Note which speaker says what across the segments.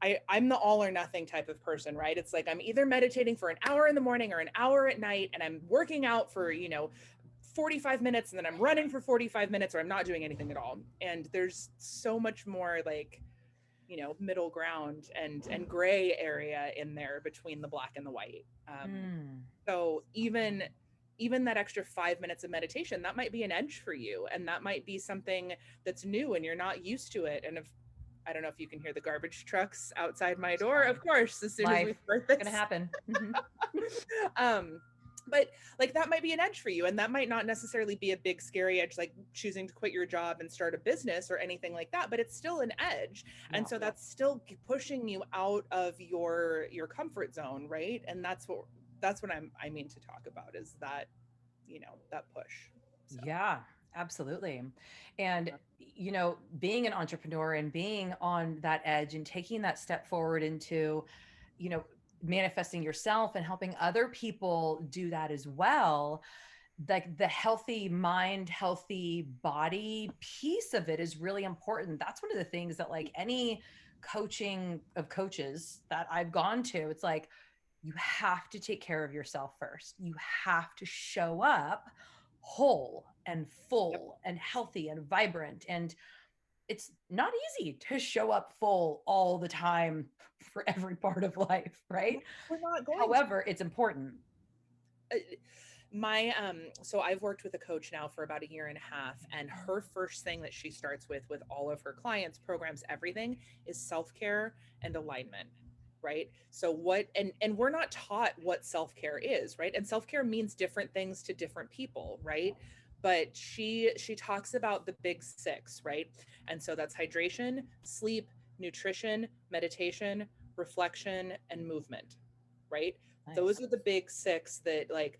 Speaker 1: I'm the all or nothing type of person, right? It's like I'm either meditating for an hour in the morning or an hour at night, and I'm working out for, 45 minutes, and then I'm running for 45 minutes, or I'm not doing anything at all. And there's so much more like, middle ground and gray area in there between the black and the white.
Speaker 2: Mm.
Speaker 1: So even that extra 5 minutes of meditation, that might be an edge for you, and that might be something that's new and you're not used to it. And if I don't know if you can hear the garbage trucks outside my
Speaker 2: It's
Speaker 1: door, of
Speaker 2: fine.
Speaker 1: course, as soon as we
Speaker 2: Life.
Speaker 1: start
Speaker 2: It's gonna
Speaker 1: this.
Speaker 2: happen. Hmm.
Speaker 1: um but like that might be an edge for you, and that might not necessarily be a big scary edge like choosing to quit your job and start a business or anything like that, but it's still an edge. And
Speaker 2: Yeah.
Speaker 1: so that's still pushing you out of your comfort zone, right? And that's what I mean to talk about, is that, that push. So
Speaker 2: Yeah, absolutely. And, being an entrepreneur and being on that edge and taking that step forward into, you know, manifesting yourself and helping other people do that as well, like the healthy mind, healthy body piece of it is really important. That's one of the things that, like, any coaching of coaches that I've gone to, it's like, you have to take care of yourself first. You have to show up whole and
Speaker 1: yep.
Speaker 2: full and healthy and vibrant. And it's not easy to show up full all the time for every part of life, right?
Speaker 1: We're not going to.
Speaker 2: However, it's important.
Speaker 1: uh, my So I've worked with a coach now for about a year and a half, and her first thing that she starts with all of her clients, programs, everything, is self-care and alignment, right? So what and we're not taught what self-care is, right? And self-care means different things to different people, right? But she talks about the big six, right? And so that's hydration, sleep, nutrition, meditation, reflection, and movement, right? Those
Speaker 2: Nice.
Speaker 1: are the big six that, like,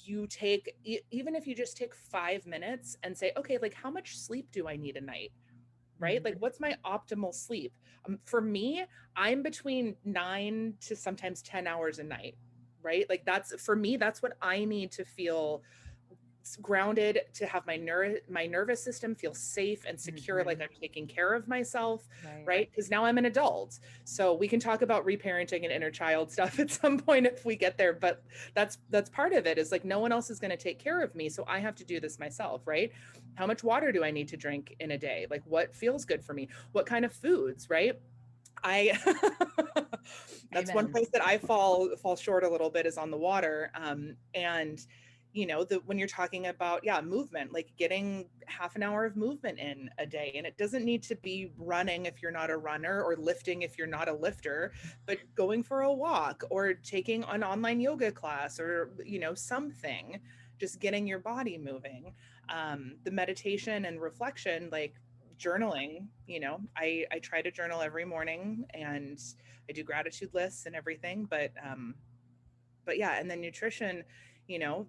Speaker 1: you take, even if you just take 5 minutes and say, okay, like, how much sleep do I need a night, right? Like,
Speaker 2: Mhm.
Speaker 1: what's my optimal sleep? For me, I'm between 9 to sometimes 10 hours a night, right? Like, that's for me, that's what I need to feel grounded, to have my nervous system feel safe and secure, like
Speaker 2: Mhm.
Speaker 1: I'm taking care of myself,
Speaker 2: Right.
Speaker 1: right? Because now I'm an adult, so we can talk about reparenting and inner child stuff at some point if we get there. But that's part of it, is like no one else is going to take care of me, so I have to do this myself, right? How much water do I need to drink in a day? Like, what feels good for me? What kind of foods, right? I That's one
Speaker 2: Amen.
Speaker 1: place that I fall short a little bit, is on the water. And when you're talking about, yeah, movement, like getting half an hour of movement in a day, and it doesn't need to be running if you're not a runner, or lifting if you're not a lifter, but going for a walk or taking an online yoga class, or something, just getting your body moving. The meditation and reflection, like journaling, I try to journal every morning, and I do gratitude lists and everything. But yeah, and then nutrition,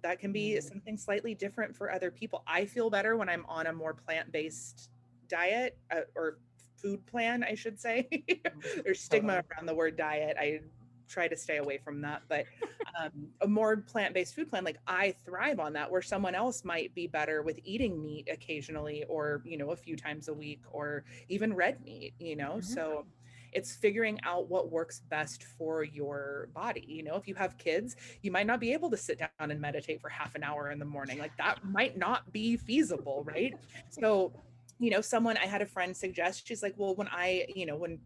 Speaker 1: that can be
Speaker 2: Mm.
Speaker 1: something slightly different for other people. I feel better when I'm on a more plant-based diet, or food plan, I should say. There's stigma
Speaker 2: Totally.
Speaker 1: around the word diet. I try to stay away from that, but a more plant-based food plan, like I thrive on that, where someone else might be better with eating meat occasionally, or a few times a week, or even red meat,
Speaker 2: Mhm.
Speaker 1: so it's figuring out what works best for your body. If you have kids, you might not be able to sit down and meditate for half an hour in the morning. Like, that might not be feasible, right? So, someone, I had a friend suggest, she's like, well, when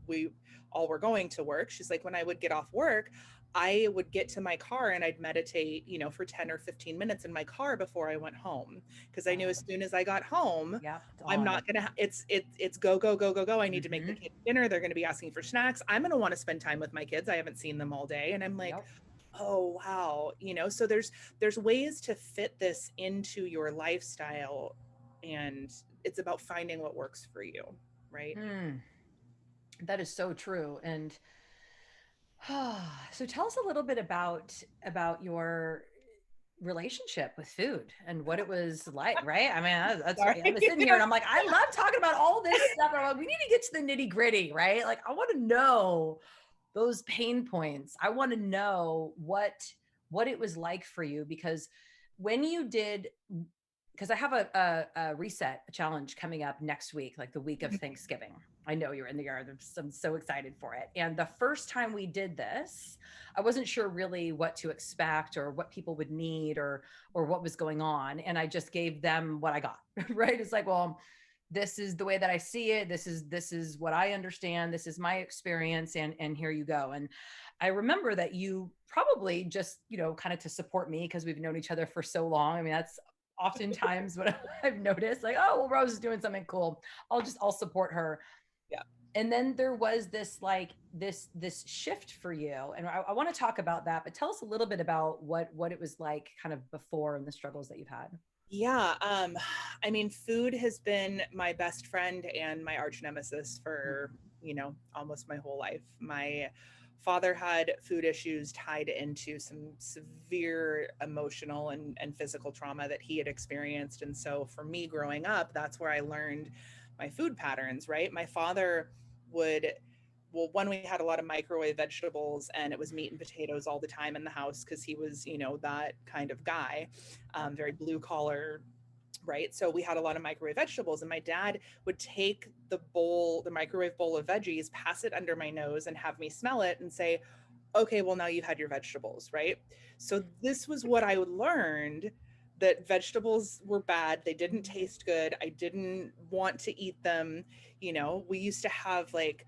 Speaker 1: we all were going to work, she's like, when I would get off work, I would get to my car and I'd meditate, for 10 or 15 minutes in my car before I went home. Because I knew
Speaker 2: Oh,
Speaker 1: as soon as I got home,
Speaker 2: yeah, it's
Speaker 1: I'm
Speaker 2: on.
Speaker 1: not gonna. It's go go go go go. I need to make the
Speaker 2: Mhm.
Speaker 1: kids dinner. They're gonna be asking for snacks. I'm gonna want to spend time with my kids. I haven't seen them all day, and I'm like,
Speaker 2: Yep.
Speaker 1: oh wow, So there's ways to fit this into your lifestyle, and it's about finding what works for you, right?
Speaker 2: Mm. That is so true. And so tell us a little bit about your relationship with food and what it was like, right? I mean, that's right. I'm
Speaker 1: Sorry.
Speaker 2: sitting here and I'm like, I love talking about all this stuff. I'm like, we need to get to the nitty gritty, right? Like, I want to know those pain points. I want to know what it was like for you, because when you did, because I have a reset, a challenge coming up next week, like the week of Thanksgiving. I know you're in the yard. I'm so excited for it. And the first time we did this, I wasn't sure really what to expect or what people would need or what was going on. And I just gave them what I got. Right. It's like, well, this is the way that I see it. This is what I understand. This is my experience. And here you go. And I remember that you probably just, kind of to support me because we've known each other for so long. I mean, that's oftentimes what I've noticed, like, oh, well, Rose is doing something cool. I'll support her.
Speaker 1: Yeah.
Speaker 2: And then there was this like this shift for you, and I want to talk about that, but tell us a little bit about what it was like kind of before and the struggles that you've had.
Speaker 1: Yeah, I mean, food has been my best friend and my arch nemesis for, almost my whole life. My father had food issues tied into some severe emotional and physical trauma that he had experienced. And so for me growing up, that's where I learned my food patterns, right? My father would one, we had a lot of microwave vegetables and it was meat and potatoes all the time in the house because he was, that kind of guy, very blue collar, right? So we had a lot of microwave vegetables, and my dad would take the microwave bowl of veggies, pass it under my nose and have me smell it and say, okay, well, now you've had your vegetables, right? So this was what I learned, that vegetables were bad. They didn't taste good. I didn't want to eat them. We used to have like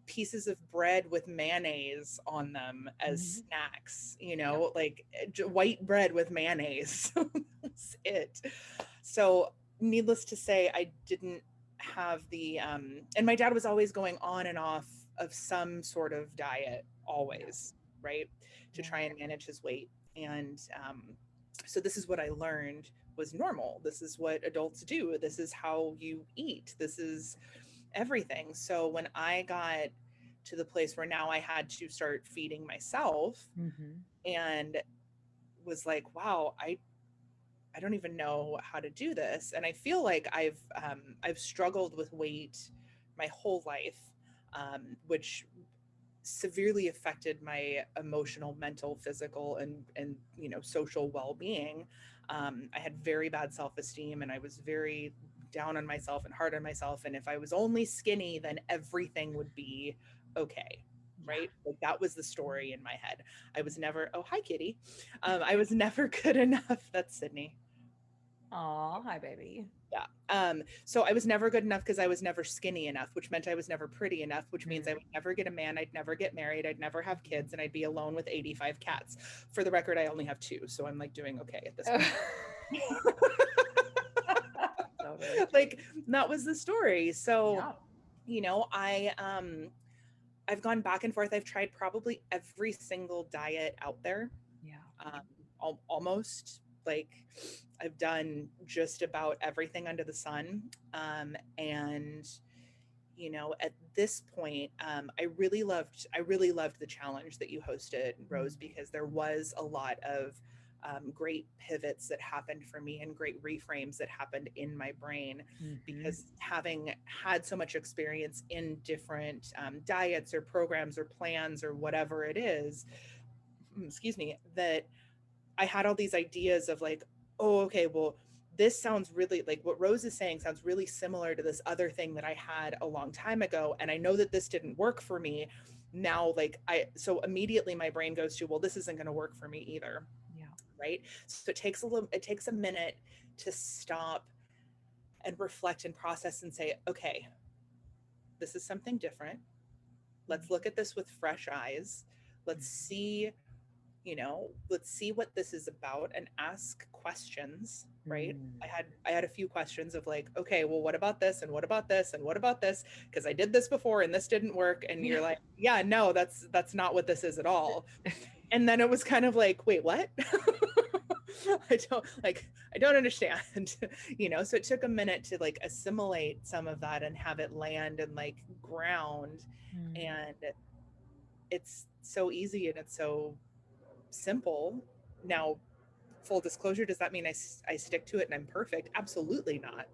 Speaker 1: pieces of bread with mayonnaise on them as snacks,
Speaker 2: Yep.
Speaker 1: like white bread with mayonnaise. That's it. So, needless to say, I didn't have and my dad was always going on and off of some sort of diet, always, right, to
Speaker 2: Yeah.
Speaker 1: try and manage his weight. And so, this is what I learned was normal. This is what adults do. This is how you eat. This is everything. So when I got to the place where now I had to start feeding myself
Speaker 2: Mm-hmm.
Speaker 1: and was like, wow, I don't even know how to do this. And I feel like I've struggled with weight my whole life, which severely affected my emotional, mental, physical, and social well-being. I had very bad self-esteem, and I was very down on myself and hard on myself. And if I was only skinny, then everything would be okay.
Speaker 2: Yeah.
Speaker 1: Right? Like that was the story in my head. I was never, oh, hi, kitty. I was never good enough. That's Sydney.
Speaker 2: Aw, hi, baby.
Speaker 1: Yeah. So I was never good enough because I was never skinny enough, which meant I was never pretty enough, which means I would never get a man, I'd never get married, I'd never have kids, and I'd be alone with 85 cats. For the record, I only have two, so I'm like doing okay at this point.
Speaker 2: Totally.
Speaker 1: Like that was the story. So,
Speaker 2: Yeah.
Speaker 1: I've gone back and forth. I've tried probably every single diet out there.
Speaker 2: Yeah.
Speaker 1: Almost, like I've done just about everything under the sun. And at this point, I really loved the challenge that you hosted, Rose, because there was a lot of great pivots that happened for me and great reframes that happened in my brain,
Speaker 2: Mm-hmm.
Speaker 1: because having had so much experience in different diets or programs or plans or whatever it is, excuse me, that I had all these ideas of like, oh, okay, well, this sounds really like what Rose is saying sounds really similar to this other thing that I had a long time ago. And I know that this didn't work for me. Now, so immediately my brain goes to, well, this isn't going to work for me either.
Speaker 2: Yeah.
Speaker 1: Right. So it takes a minute to stop and reflect and process and say, okay, this is something different. Let's look at this with fresh eyes. Let's see let's see what this is about and ask questions, right?
Speaker 2: Mm.
Speaker 1: I had a few questions of like, okay, well, what about this, and what about this, and what about this, because I did this before and this didn't work. And
Speaker 2: Yeah.
Speaker 1: you're like, yeah, no, that's not what this is at all. And then it was kind of like, wait, what? I don't understand. So it took a minute to like assimilate some of that and have it land and like ground.
Speaker 2: Mm.
Speaker 1: And it's so easy and it's so simple. Now, full disclosure, does that mean I stick to it and I'm perfect? Absolutely not.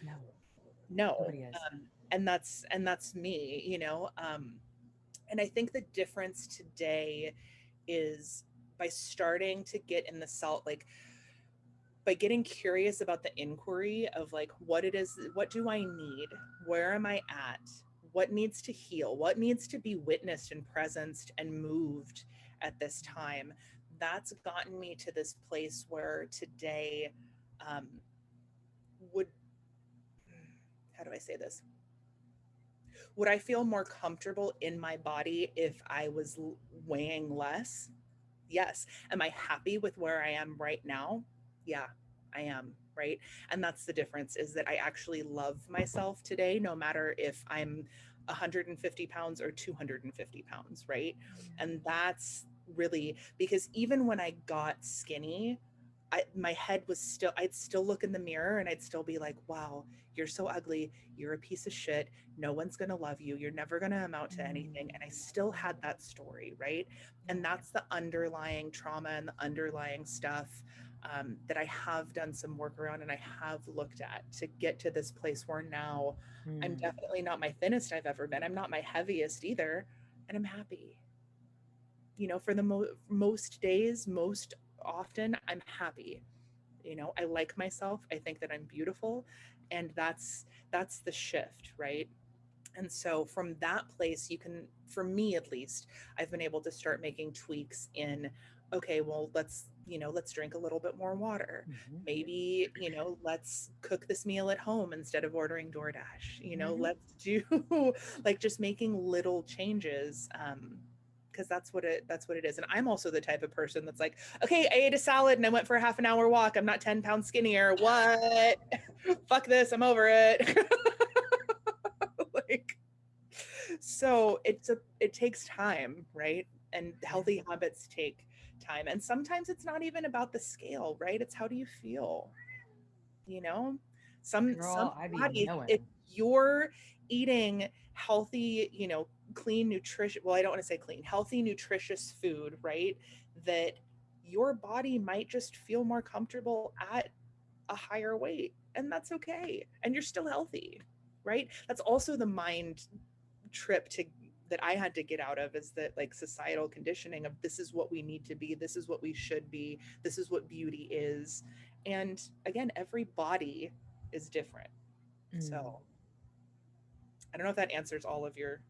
Speaker 2: No,
Speaker 1: No.
Speaker 2: nobody is.
Speaker 1: And that's me, and I think the difference today is by starting to get in the salt, like by getting curious about the inquiry of like what it is, what do I need, where am I at, what needs to heal, what needs to be witnessed and presenced and moved at this time. That's gotten me to this place where today, um, would, how do I say this? Would I feel more comfortable in my body if I was weighing less? Yes. Am I happy with where I am right now? Yeah, I am. Right. And that's the difference, is that I actually love myself today, no matter if I'm 150 pounds or 250 pounds. Right. And that's really, because even when I got skinny, my head was still, I'd still look in the mirror and I'd still be like, wow, you're so ugly. You're a piece of shit. No one's going to love you. You're never going to amount to anything. And I still had that story. Right. And that's the underlying trauma and the underlying stuff, that I have done some work around and I have looked at to get to this place where now I'm definitely not my thinnest I've ever been. I'm not my heaviest either. And I'm happy. For the most days, most often, I'm happy. I like myself. I think that I'm beautiful. And that's the shift, right? And so from that place, you can, for me at least, I've been able to start making tweaks in, okay, well, let's drink a little bit more water. Maybe, let's cook this meal at home instead of ordering DoorDash. Let's do like just making little changes. Because that's what it is. And I'm also the type of person that's like, okay, I ate a salad and I went for a half an hour walk. I'm not 10 pounds skinnier. What? Fuck this. I'm over it. Like, so it takes time, right? And healthy habits take time. And sometimes it's not even about the scale, right? It's how do you feel? You know, some
Speaker 2: Girl, I be
Speaker 1: bodies, if
Speaker 2: knowing.
Speaker 1: you're eating healthy, clean nutrition, well, I don't want to say clean, healthy, nutritious food, right? That your body might just feel more comfortable at a higher weight, and that's okay. And you're still healthy, right? That's also the mind trip to that I had to get out of, is that like societal conditioning of this is what we need to be, this is what we should be, this is what beauty is. And again, every body is different. So I don't know if that answers all of your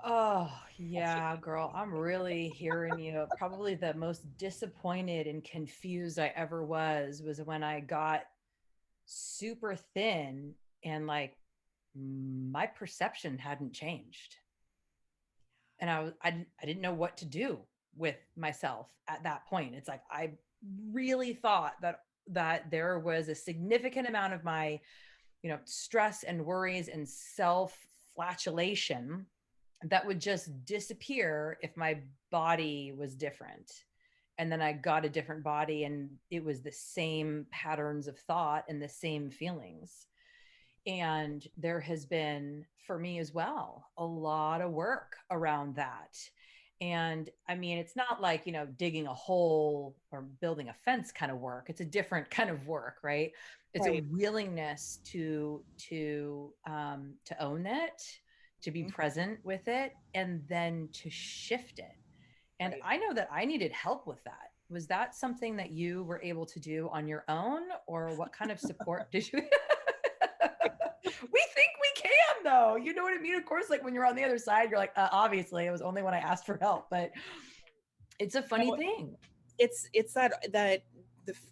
Speaker 2: Oh,
Speaker 1: questions.
Speaker 2: yeah, girl. I'm really hearing you. Probably the most disappointed and confused I ever was when I got super thin and like my perception hadn't changed. And I didn't know what to do with myself at that point. It's like I really thought that there was a significant amount of my, stress and worries and self flatulation that would just disappear if my body was different. And then I got a different body and it was the same patterns of thought and the same feelings. And there has been, for me as well, a lot of work around that. And I mean, it's not like, digging a hole or building a fence kind of work. It's a different kind of work, right? It's a
Speaker 1: Right.
Speaker 2: willingness to own it, to be
Speaker 1: Mhm.
Speaker 2: present with it, and then to shift it. And
Speaker 1: Right.
Speaker 2: I know that I needed help with that. Was that something that you were able to do on your own, or what kind of support did you? We think we can, though. You know what I mean? Of course, like when you're on the other side, you're like, obviously, it was only when I asked for help. But it's a funny
Speaker 1: No,
Speaker 2: thing.
Speaker 1: it's that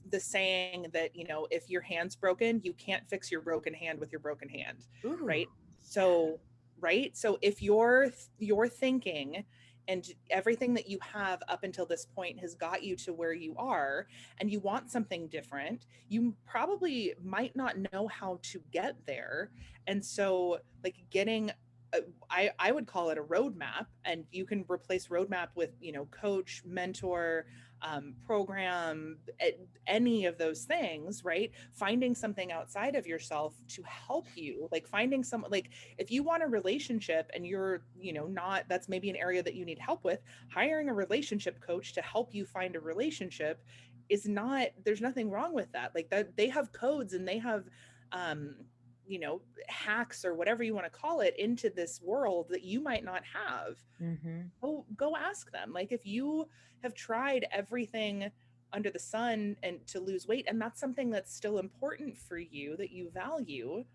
Speaker 1: the saying that, if your hand's broken, you can't fix your broken hand with your broken hand,
Speaker 2: Ooh,
Speaker 1: right? So, right? So if your thinking and everything that you have up until this point has got you to where you are, and you want something different, you probably might not know how to get there. And so like getting I would call it a roadmap, and you can replace roadmap with, coach, mentor, program, any of those things, right? Finding something outside of yourself to help you, like finding some, like if you want a relationship and you're, not, that's maybe an area that you need help with, hiring a relationship coach to help you find a relationship is not, there's nothing wrong with that. Like that, they have codes and they have, um, hacks or whatever you want to call it into this world that you might not have.
Speaker 2: mm-hmm.
Speaker 1: Go ask them. Like if you have tried everything under the sun and to lose weight, and that's something that's still important for you, that you value,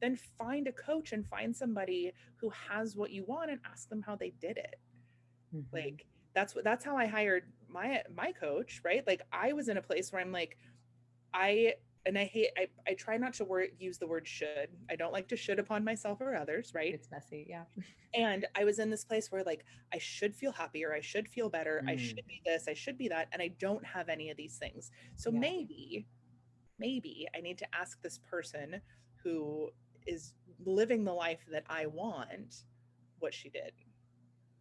Speaker 1: then find a coach and find somebody who has what you want and ask them how they did it. Like that's how I hired my coach, right? Like I was in a place where I'm like, I and I hate I try not to use the word should. I don't like to should upon myself or others, right?
Speaker 2: It's messy. Yeah.
Speaker 1: And I was in this place where like I should feel happier, I should feel better, I
Speaker 2: Mm,
Speaker 1: should be this, I should be that, and I don't have any of these things. So
Speaker 2: yeah.
Speaker 1: maybe I need to ask this person who is living the life that I want what she did,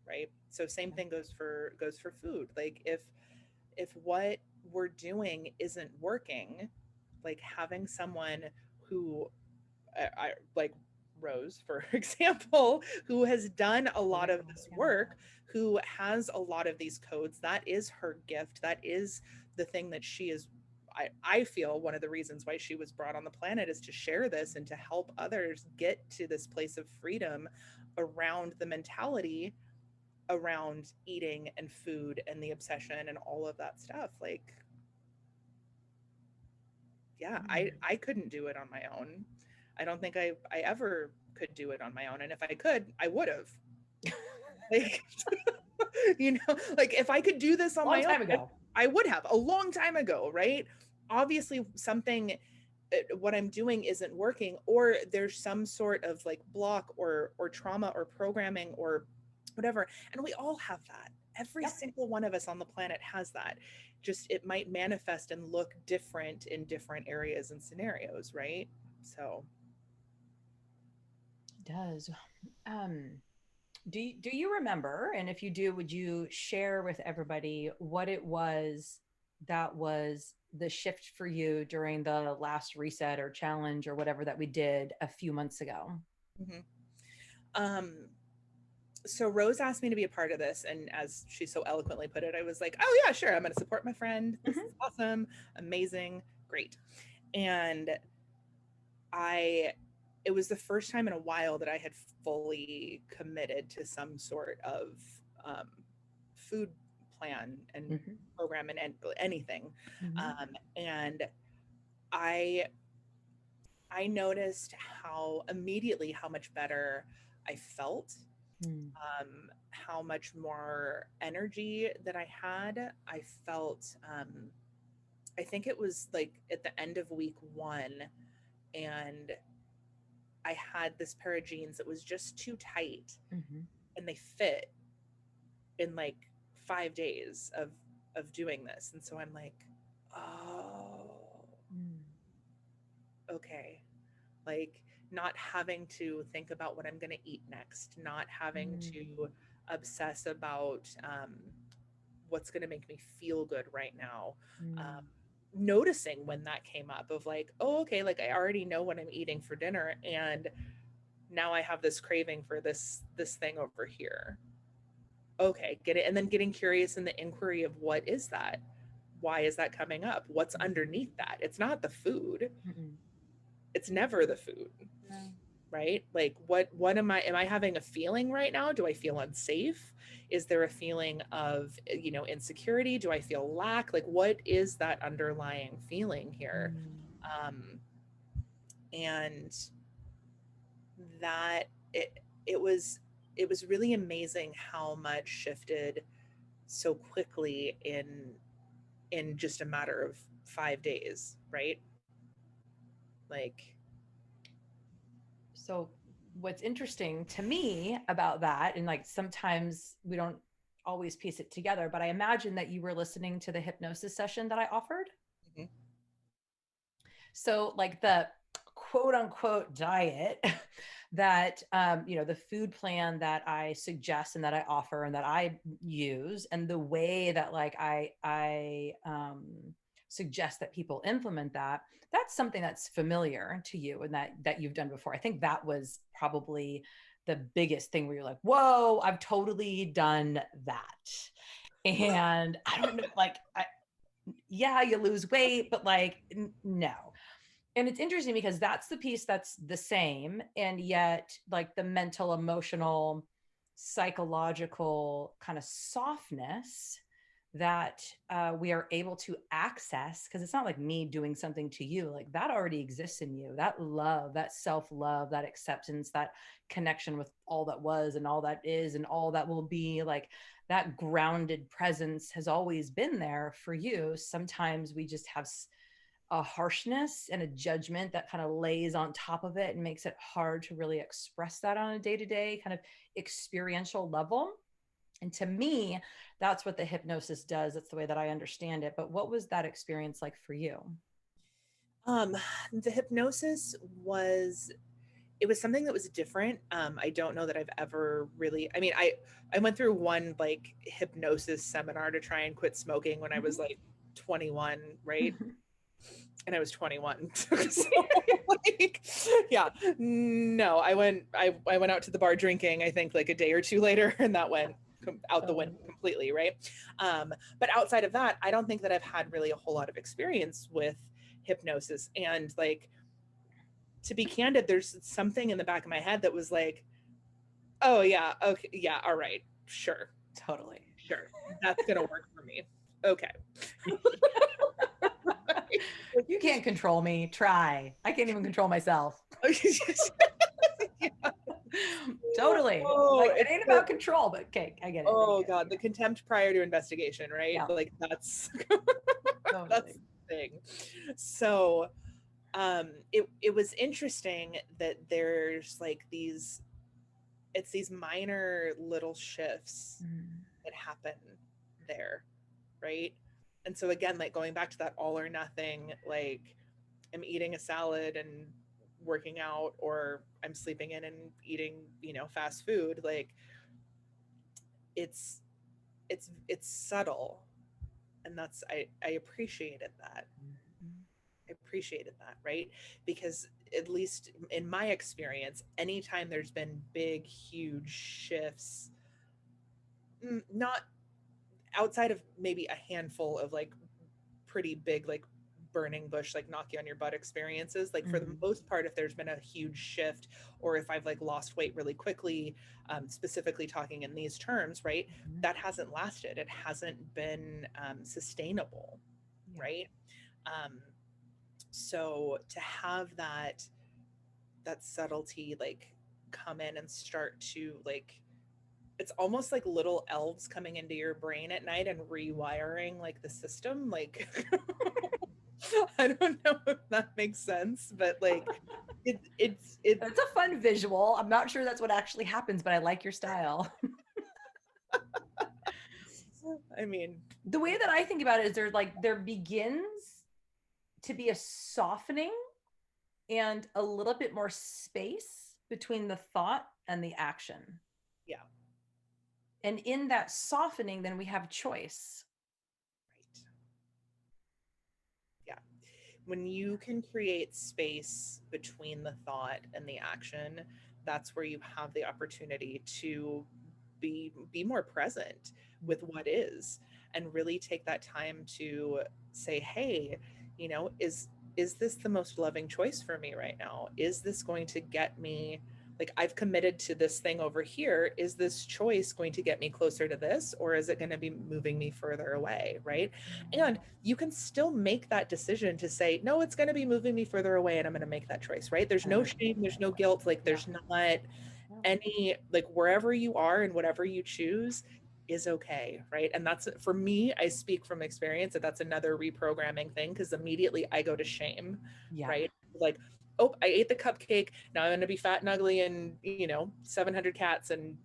Speaker 1: right? So same thing goes for food. Like if what we're doing isn't working, like having someone who I like Rose, for example, who has done a lot of this
Speaker 2: Yeah.
Speaker 1: work, who has a lot of these codes. That is her gift. That is the thing that she is. I feel one of the reasons why she was brought on the planet is to share this and to help others get to this place of freedom around the mentality around eating and food and the obsession and all of that stuff. Like, yeah,
Speaker 2: Mm.
Speaker 1: I couldn't do it on my own. I don't think I ever could do it on my own. And if I could, I would have. Like, like if I could do this on
Speaker 2: Long
Speaker 1: my own,
Speaker 2: time ago.
Speaker 1: I would have a long time ago, right? Obviously, something what I'm doing isn't working, or there's some sort of like block or trauma or programming or whatever. And we all have that. Every
Speaker 2: Yep.
Speaker 1: single one of us on the planet has that. Just it might manifest and look different in different areas and scenarios, right? So
Speaker 2: It does. Um, do you remember? And if you do, would you share with everybody what it was that was the shift for you during the last reset or challenge or whatever that we did a few months ago?
Speaker 1: mhm. um so Rose asked me to be a part of this, and as she so eloquently put it, I was like, oh yeah, sure, I'm going to support my friend. This is
Speaker 2: Hmm.
Speaker 1: awesome, amazing, great. And I it was the first time in a while that I had fully committed to some sort of um, food plan and
Speaker 2: Hmm.
Speaker 1: program and anything.
Speaker 2: Hmm.
Speaker 1: And I I noticed how immediately how much better I felt,
Speaker 2: Mm.
Speaker 1: how much more energy that I had. I felt, I think it was like at the end of week one, and I had this pair of jeans that was just too tight
Speaker 2: Hmm.
Speaker 1: and they fit in like 5 days of doing this. And so I'm like, oh,
Speaker 2: Mm.
Speaker 1: okay. Like not having to think about what I'm going to eat next, not having
Speaker 2: Mm.
Speaker 1: to obsess about what's going to make me feel good right now. Um,
Speaker 2: Mm.
Speaker 1: noticing when that came up of like, oh, okay, like I already know what I'm eating for dinner, and now I have this craving for this thing over here. Okay, get it. And then getting curious in the inquiry of what is that? Why is that coming up? What's underneath that? It's not the food.
Speaker 2: Mm.
Speaker 1: It's never the food,
Speaker 2: No.
Speaker 1: right? Like what am I having a feeling right now? Do I feel unsafe? Is there a feeling of, insecurity? Do I feel lack? Like what is that underlying feeling here?
Speaker 2: Mm.
Speaker 1: Um and that it was it was really amazing how much shifted so quickly in just a matter of 5 days, right? Like,
Speaker 2: So what's interesting to me about that, and like sometimes we don't always piece it together, but I imagine that you were listening to the hypnosis session that I offered.
Speaker 1: mhm,
Speaker 2: So like the quote unquote diet that the food plan that I suggest and that I offer and that I use, and the way that like I suggest that people implement that, that's something that's familiar to you and that you've done before. I think that was probably the biggest thing where you're like, whoa, I've totally done that. And I don't know, like yeah, you lose weight, but like no. And it's interesting because that's the piece that's the same, and yet like the mental, emotional, psychological kind of softness that we are able to access, because it's not like me doing something to you, like that already exists in you, that love, that self-love, that acceptance, that connection with all that was and all that is and all that will be, like that grounded presence has always been there for you. Sometimes we just have a harshness and a judgment that kind of lays on top of it and makes it hard to really express that on a day-to-day kind of experiential level. And to me, that's what the hypnosis does. That's the way that I understand it. But what was that experience like for you?
Speaker 1: Um, the hypnosis was, it was something that was different. I don't know that I've ever really, I mean, I went through one like hypnosis seminar to try and quit smoking when I was like 21, right? And I was 21. So like, yeah, no, I went out to the bar drinking, I think like a day or two later, and that went out the window completely, right? But outside of that, I don't think that I've had really a whole lot of experience with hypnosis. And like, to be candid, there's something in the back of my head that was like, oh yeah, okay, yeah, all right, sure,
Speaker 2: Totally.
Speaker 1: sure, that's gonna work for me. Okay.
Speaker 2: You can't control me. Try. I can't even control myself.
Speaker 1: Yeah.
Speaker 2: Totally.
Speaker 1: Oh,
Speaker 2: Like it
Speaker 1: it's
Speaker 2: ain't
Speaker 1: so,
Speaker 2: about control, but okay, I get it.
Speaker 1: oh God, the contempt prior to investigation, right?
Speaker 2: Yeah,
Speaker 1: Like that's that's
Speaker 2: totally.
Speaker 1: the thing. So it was interesting that there's like these, it's these minor little shifts
Speaker 2: Mm.
Speaker 1: that happen there, right? And so again, like going back to that all or nothing, like I'm eating a salad and working out, or I'm sleeping in and eating, you know, fast food, like it's it's subtle. And that's, I appreciated that.
Speaker 2: Mhm.
Speaker 1: I appreciated that, right? Because at least in my experience, anytime there's been big, huge shifts, not outside of maybe a handful of like pretty big, like burning bush, like knock you on your butt experiences, like for the
Speaker 2: Mhm.
Speaker 1: most part, if there's been a huge shift, or if I've like lost weight really quickly, specifically talking in these terms, right,
Speaker 2: Mhm.
Speaker 1: that hasn't lasted, it hasn't been sustainable,
Speaker 2: Yeah.
Speaker 1: right? um, so to have that subtlety like come in and start to like, it's almost like little elves coming into your brain at night and rewiring like the system, like I don't know if that makes sense, but like it's
Speaker 2: It's a fun visual. I'm not sure that's what actually happens, but I like your style.
Speaker 1: I mean,
Speaker 2: The way that I think about it is there begins to be a softening and a little bit more space between the thought and the action.
Speaker 1: yeah,
Speaker 2: And in that softening, then we have choice.
Speaker 1: right, yeah, when you can create space between the thought and the action, that's where you have the opportunity to be more present with what is, and really take that time to say, hey, you know, is this the most loving choice for me right now? Is this going to get me, like I've committed to this thing over here, is this choice going to get me closer to this, or is it going to be moving me further away, right? And you can still make that decision to say, no, it's going to be moving me further away, and I'm going to make that choice, right? There's no shame, there's no guilt, like
Speaker 2: Yeah.
Speaker 1: there's not any, like wherever you are and whatever you choose is okay, right? And that's, for me, I speak from experience, that that's another reprogramming thing, because immediately I go to shame,
Speaker 2: Yeah.
Speaker 1: right? Like, oh, I ate the cupcake, now I'm going to be fat and ugly and, you know, 700 cats, and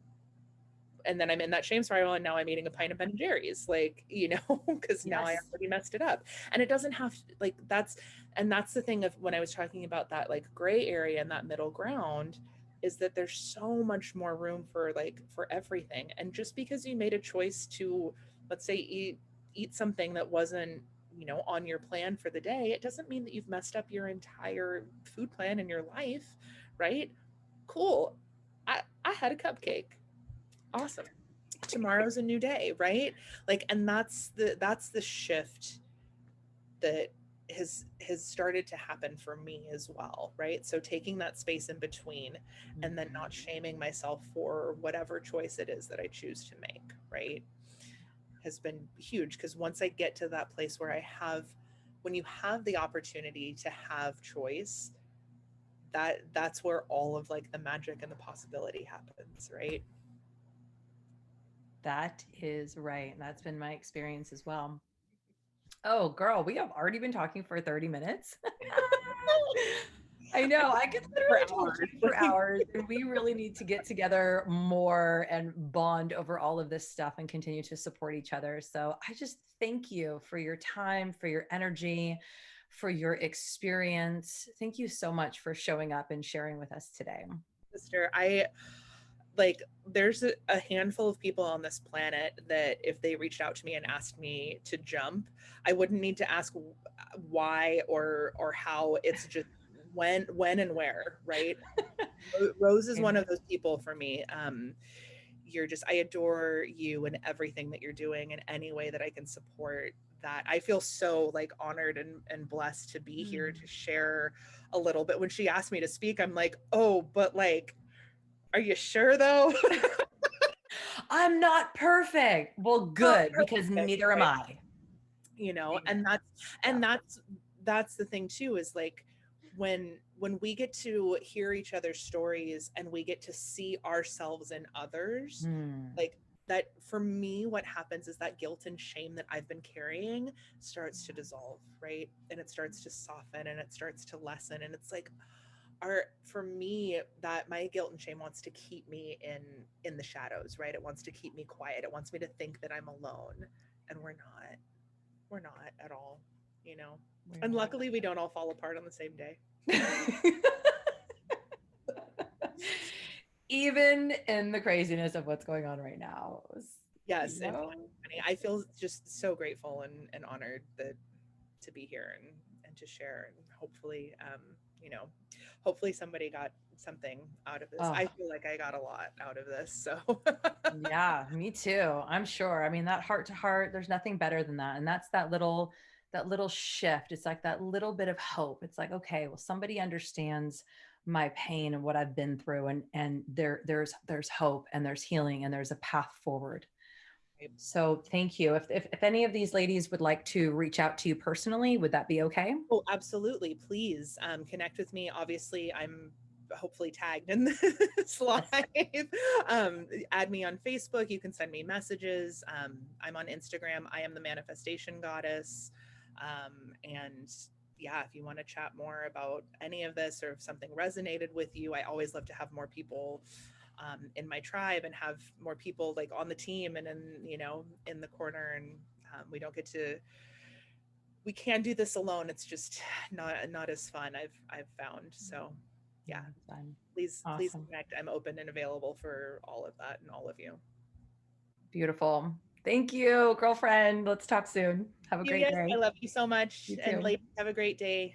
Speaker 1: then I'm in that shame spiral, and now I'm eating a pint of Ben and Jerry's, like, you know, because now I
Speaker 2: Yes.
Speaker 1: already messed it up. And it doesn't have to, like, that's the thing of when I was talking about that like gray area and that middle ground, is that there's so much more room for like for everything. And just because you made a choice to, let's say, eat something that wasn't, you know, on your plan for the day, it doesn't mean that you've messed up your entire food plan in your life, right? Cool. I had a cupcake, awesome, tomorrow's a new day, right? Like, and that's the shift that has started to happen for me as well, right? So taking that space in between, and then not shaming myself for whatever choice it is that I choose to make, right? has been huge, because once I get to that place where when you have the opportunity to have choice, that's where all of like the magic and the possibility happens, right?
Speaker 2: That is right. That's been my experience as well. Oh, girl, we have already been talking for 30 minutes. I know. I could
Speaker 1: For
Speaker 2: literally talk to
Speaker 1: hours.
Speaker 2: you for hours, and we really need to get together more and bond over all of this stuff and continue to support each other. So I just thank you for your time, for your energy, for your experience. Thank you so much for showing up and sharing with us today.
Speaker 1: Sister, I like, there's a handful of people on this planet that if they reached out to me and asked me to jump, I wouldn't need to ask why or how. It's just when and where, right? Rose is one
Speaker 2: Amen.
Speaker 1: of those people for me. I adore you and everything that you're doing, in any way that I can support that. I feel so like honored and blessed to be here to share a little bit. When she asked me to speak, I'm like, oh, but like, are you sure though?
Speaker 2: I'm not perfect. Well,
Speaker 1: Not
Speaker 2: good, because
Speaker 1: perfect,
Speaker 2: neither am
Speaker 1: right?
Speaker 2: I.
Speaker 1: And
Speaker 2: Amen. Yeah.
Speaker 1: that's the thing too, is like, when we get to hear each other's stories and we get to see ourselves in others,
Speaker 2: Hmm.
Speaker 1: like, that for me, what happens is that guilt and shame that I've been carrying starts to dissolve, right? And it starts to soften and it starts to lessen. And it's like, for me, that my guilt and shame wants to keep me in the shadows, right? It wants to keep me quiet. It wants me to think that I'm alone, and we're not at all, you know.
Speaker 2: We're
Speaker 1: And
Speaker 2: not.
Speaker 1: luckily we don't all fall apart on the same day.
Speaker 2: Even in the craziness of what's going on right now, you
Speaker 1: Yes, and
Speaker 2: know,
Speaker 1: funny, I feel just so grateful and honored that to be here and to share, and hopefully, you know, hopefully somebody got something out of this. I
Speaker 2: oh,
Speaker 1: feel like I got a lot out of this, so.
Speaker 2: yeah, me too. I'm sure. I mean, that heart to heart, there's nothing better than that. And that's that little shift. It's like that little bit of hope. It's like, okay, well, somebody understands my pain and what I've been through, and there's hope and there's healing and there's a path forward. So thank you. If any of these ladies would like to reach out to you personally, would that be okay?
Speaker 1: Oh, absolutely. Please, connect with me. Obviously, I'm hopefully tagged in this live.
Speaker 2: Yes.
Speaker 1: Add me on Facebook. You can send me messages. I'm on Instagram. I am the Manifestation Goddess. And yeah, if you want to chat more about any of this, or if something resonated with you, I always love to have more people in my tribe, and have more people like on the team and in the corner. And we don't get to we can do this alone. It's just not as fun, I've found. So yeah,
Speaker 2: Yeah, fun.
Speaker 1: please
Speaker 2: Awesome.
Speaker 1: connect. I'm open and available for all of that and all of you.
Speaker 2: Beautiful. Thank you, girlfriend. Let's talk soon. Have a great
Speaker 1: Yes, I
Speaker 2: day.
Speaker 1: love you so much.
Speaker 2: You
Speaker 1: And
Speaker 2: too.
Speaker 1: ladies, have a great day.